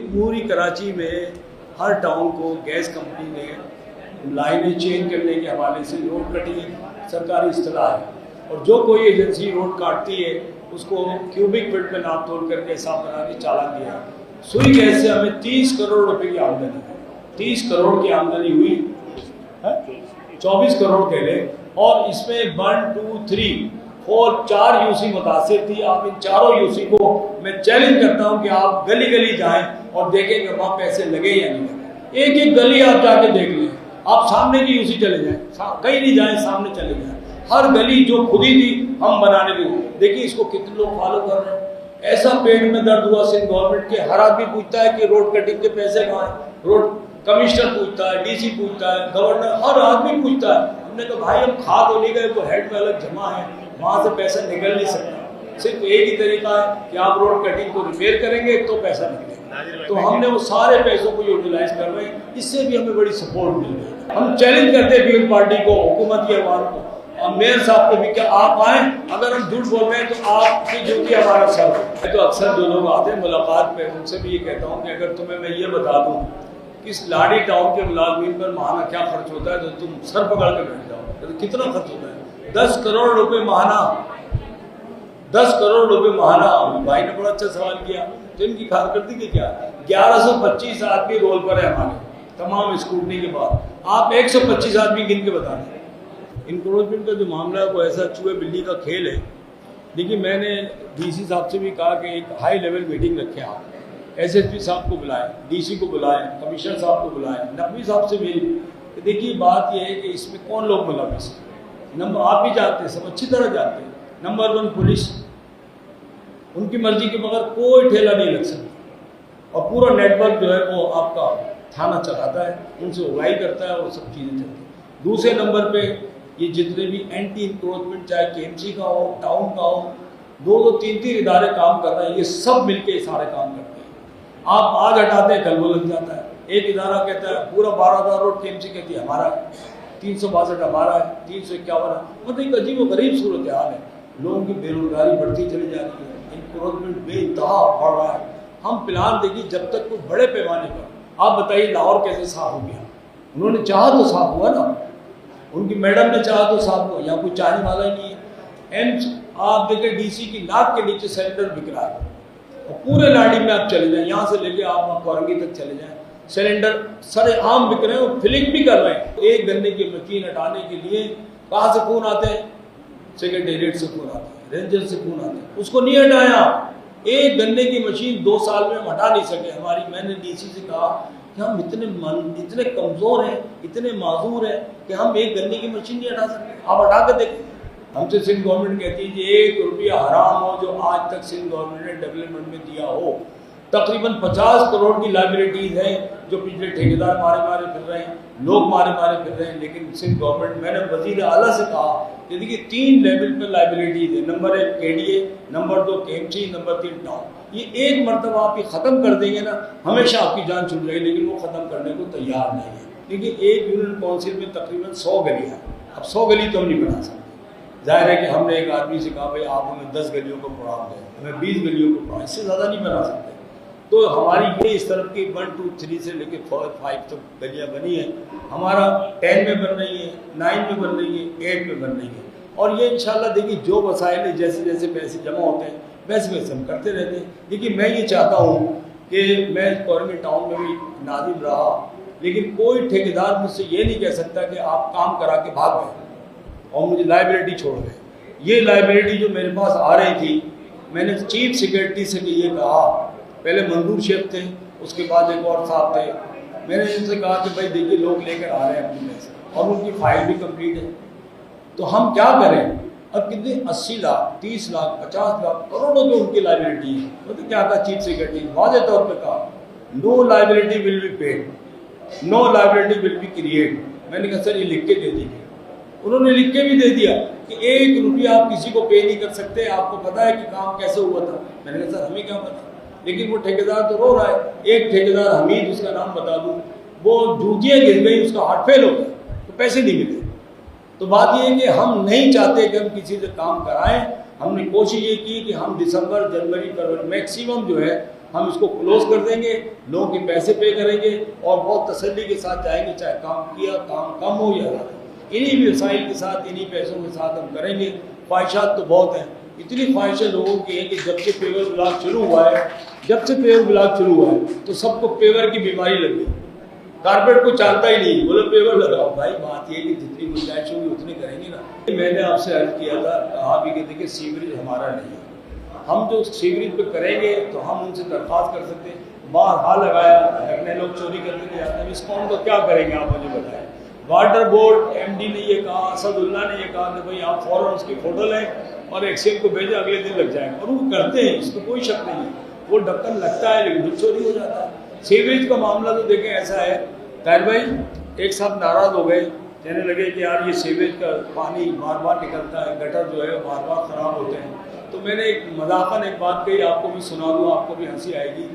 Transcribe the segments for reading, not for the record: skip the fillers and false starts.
पूरी कराची में हर टाउन को गैस कंपनी ने लाइनें चेंज करने के हवाले से रोड कटिंग सरकारी इस्तेलाह है, और जो कोई एजेंसी रोड काटती है उसको क्यूबिक फीट में नाप तोल करके हिसाब बना के चालान दिया। सुई गैस से हमें 30 करोड़ रुपए की आमदनी, 30 करोड़ की आमदनी हुई है, 24 करोड़ कह लें, और इसमें 1, 2, 3, 4, 4 यूसी मुतासिर थी। आप इन चारों यूसी को मैं चैलेंज करता हूं कि आप गली गली जाएं और देखें कि वहाँ पैसे लगे या नहीं लगे। एक एक गली आप जाके देख लें, आप सामने की यूसी चले जाएं, कहीं नहीं जाएं, सामने चले जाएं। हर गली जो खुदी थी हम बनाने लगे। देखिए इसको कितने लोग फॉलो कर रहे हैं। ऐसा पेट में दर्द हुआ सिंध गवर्नमेंट के, हर आदमी पूछता है कि रोड कटिंग के पैसे कहाँ हैं, रोड कमिश्नर पूछता है, डीसी पूछता है, गवर्नर, हर आदमी पूछता है। हमने कहा भाई हम खा तो नहीं गए, वो हेड में अलग जमा है, वहाँ से पैसा निकल नहीं सकता। सिर्फ एक ही तरीका है कि आप रोड कटिंग को रिपेयर करेंगे तो पैसा निकलेगा। तो हमने वो सारे पैसों को यूटिलाइज कर रहे हैं, इससे भी हमें बड़ी सपोर्ट मिल रही है। हम चैलेंज करते हैं पीपल पार्टी को, हुकूमत की आवाम को, और मेयर साहब को भी, क्या आप आए, अगर हम झूठ बोल रहे हैं तो आपकी ड्यूटी हमारा सर है। तो अक्सर जो लोग आते हैं मुलाकात पे, उनसे भी ये कहता हूँ कि अगर तुम्हें मैं ये बता दूँ कि इस लाड़ी टाउन के मुलाजमीन पर माहाना क्या खर्च होता है तो तुम सर पकड़ के बैठ जाओ। तो कितना खर्च होता है? 10 करोड़ रुपए माहाना, 10 करोड़ रुपए माहाना। भाई ने बड़ा अच्छा सवाल किया, तो इनकी कारकर्दगी क्या है? 1125 आदमी रोल पर है हमारे, तमाम स्कूटनी के बाद। आप 125 आदमी गिन के बता दें। इंक्रोचमेंट का जो मामला है वो ऐसा चूहे बिल्ली का खेल है। देखिए मैंने डीसी साहब से भी कहा कि एक हाई लेवल मीटिंग रखें, आप एसएसपी साहब को बुलाएं, डीसी को बुलाएं, कमिश्नर साहब को बुलाएं, नकवी साहब से मेरी। तो देखिए बात यह है कि इसमें कौन लोग मुलविस हैं। नंबर आप भी जानते हैं, सब अच्छी तरह जानते हैं। नंबर 1 पुलिस, उनकी मर्जी के बगैर कोई ठेला नहीं लग सकता, और पूरा नेटवर्क जो है वो आपका थाना चलाता है, उनसे उगाई करता है और सब चीज़ें चलती हैं। दूसरे नंबर पे ये जितने भी एंटी इंक्रोचमेंट, चाहे केएमसी का हो, टाउन का हो, 2-2, 3-3 इदारे काम कर रहे हैं, ये सब मिलके सारे काम करते हैं। आप आज हटाते हैं कल वो लग जाता है। एक इदारा कहता है पूरा 12,000 रोड केएमसी कहती है हमारा है, 362 हमारा है, 351 है। मतलब एक अजीब व गरीब सूरत हाल है। लोगों की बेरोजगारी बढ़ती चली जा रही है, इंक्रोचमेंट बेइंतहा बढ़ रहा है। हम प्लान देखिए जब तक कोई बड़े पैमाने पर, आप बताइए लाहौर कैसे साफ हो गया? उन्होंने चाहा तो साफ हुआ ना, उनकी मैडम ने चाहा तो साफ हुआ, यहाँ कोई चाहने वाला ही नहीं है। एम्स आप देखें डीसी की नाक के नीचे सिलेंडर बिक रहा है, और पूरे लाड़ी में आप चले जाएं, यहाँ से लेके आप कोरंगी तक चले जाएं, सिलेंडर सरे आम बिक रहे हैं और फिलिंग भी कर रहे हैं। एक गन्ने की मशीन हटाने के लिए कहाँ से खून आते हैं? सेक्रेटेरिएट से खून आते हैं, रेंजर से खून आते हैं, उसको नहीं हटाया। एक गन्ने की मशीन 2 साल में हम हटा नहीं सके। मैंने डीसी से कहा कि हम इतने कमज़ोर हैं, इतने माजूर हैं कि हम एक गन्ने की मशीन नहीं हटा सकते। आप हटा कर देखें। हमसे सिंध गवर्नमेंट कहती है कि 1 रुपया हराम हो जो आज तक सिंध गवर्नमेंट ने डेवलपमेंट में दिया हो। तकरीबन 50 करोड़ की लाइबिलिटीज़ हैं जो पिछले ठेकेदार मारे फिर रहे हैं, लोग मारे फिर रहे हैं। लेकिन सिंध गवर्नमेंट, मैंने वज़ीर आला से कहा कि देखिए 3 लेवल पर लाइबिलिटीज़ है। Number 1 KDA, number 2 KMC, number 3 town. ये एक मरतबा आप ये ख़त्म कर देंगे ना, हमेशा आपकी जान छूट जाएगी। लेकिन वो ख़त्म करने को तैयार नहीं है। देखिए एक यूनियन काउंसिल में तकरीबन 100 गलियाँ हैं। अब 100 गली तो हम नहीं बना सकते। जाहिर है कि हमने एक आदमी से कहा भाई आप हमें 10 गलियों को प्रोग्राम दें, हमें 20 गलियों को प्रोग्राम, इससे ज़्यादा नहीं बना सकते। तो हमारी ये इस तरफ की 1, 2, 3 से लेकर 4, 5 तक गलियाँ बनी हैं। हमारा 10 में बन रही है, 9 में बन रही है, 8 में बन रही है। और ये इंशाल्लाह देखिए जो वसाइल है, जैसे जैसे पैसे जमा होते हैं वैसे वैसे हम करते रहते हैं। देखिए मैं ये चाहता हूँ कि मैं कोरंगी टाउन में भी नादिम रहा, लेकिन कोई ठेकेदार मुझसे ये नहीं कह सकता कि आप काम करा के भाग गए और मुझे लाइबिलिटी छोड़ गए। ये लाइबिलिटी जो मेरे पास आ रही थी, मैंने चीफ सेक्रेटरी से ये कहा, पहले मंजूर शेख थे, उसके बाद एक और साहब थे, मैंने इनसे कहा कि भाई देखिए लोग लेकर आ रहे हैं अपने पैसे और उनकी फाइल भी कंप्लीट है, तो हम क्या करें? अब कितने 80 लाख, 30 लाख, 50 लाख, करोड़ों की उनकी लाइबिलिटी है। तो क्या कहा चीफ सेक्रेटरी वाज़ेह तौर पर कहा, no liability will be paid, no liability will be create. मैंने कहा सर ये लिख के दे दीजिए। उन्होंने लिख के भी दे दिया कि 1 रुपया आप किसी को पे नहीं कर सकते, आपको पता है कि काम कैसे हुआ था। मैंने कहा सर हमें क्या पता, लेकिन वो ठेकेदार तो रो रहा है। एक ठेकेदार हमीद, उसका नाम बता दूं, वो जूतियाँ गिर गई, उसका हार्ट फेल हो गया, तो पैसे नहीं मिले। तो बात ये है कि हम नहीं चाहते कि हम किसी से काम कराएं। हमने कोशिश ये की कि हम दिसंबर, जनवरी, फरवरी मैक्सिमम जो है हम इसको क्लोज कर देंगे, लोगों के पैसे पे करेंगे और बहुत तसल्ली के साथ जाएंगे, चाहे काम किया काम कम हो या ज़्यादा, इन्हीं वसाइल के साथ इन्हीं पैसों के साथ हम करेंगे। ख्वाहिशात तो बहुत हैं, इतनी ख्वाहिशें लोगों की हैं कि जब से पेवर ब्लॉक शुरू हुआ है तो सबको पेवर की बीमारी लग गई, कारपेट को चाहता ही नहीं, बोले पेवर लगाओ। भाई बात ये कि जितनी गुंजाइश होगी उतनी करेंगे ना। मैंने आपसे अर्ज किया था, कहा भी कि देखिए सीवरेज हमारा नहीं है, हम जो सीवरेज पे करेंगे तो हम उनसे दरख्वास्त कर सकते हैं। बाहर लगाया, अपने लोग चोरी करने के जाते हैं, इसको उनको क्या करेंगे आप मुझे बताएं। वाटर बोर्ड एमडी ने ये कहा, असदुल्ला ने ये कहा कि भाई आप फ़ौरन उसकी फ़ोटो लें और एक्सचेंज को भेजें, अगले दिन लग जाएंगे, और वो करते हैं, इसको कोई शक नहीं है। वो ढक्कन लगता है लेकिन चोरी हो जाता है। सीवरेज का मामला तो देखें ऐसा है, ताहिर भाई एक साथ नाराज़ हो गए, कहने लगे कि यार ये सीवरेज का पानी बार बार निकलता है, गटर जो है बार बार ख़राब होते हैं। तो मैंने एक मजाकन एक बात कही, आपको भी सुना दूँ, आपको भी हंसी आएगी।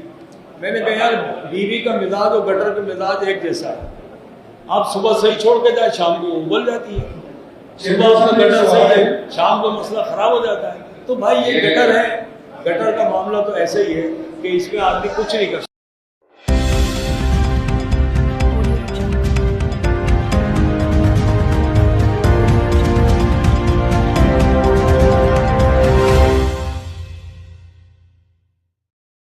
मैंने कहा यार बीवी का मिजाज और गटर का मिजाज एक जैसा है, आप सुबह सही छोड़ के जाए शाम को उबल जाती है, सुबह उसका गटर सही है शाम को मसला ख़राब हो जाता है। तो भाई ये गटर है, गटर का मामला तो ऐसे ही है कि इसमें आदमी कुछ नहीं कर सकता।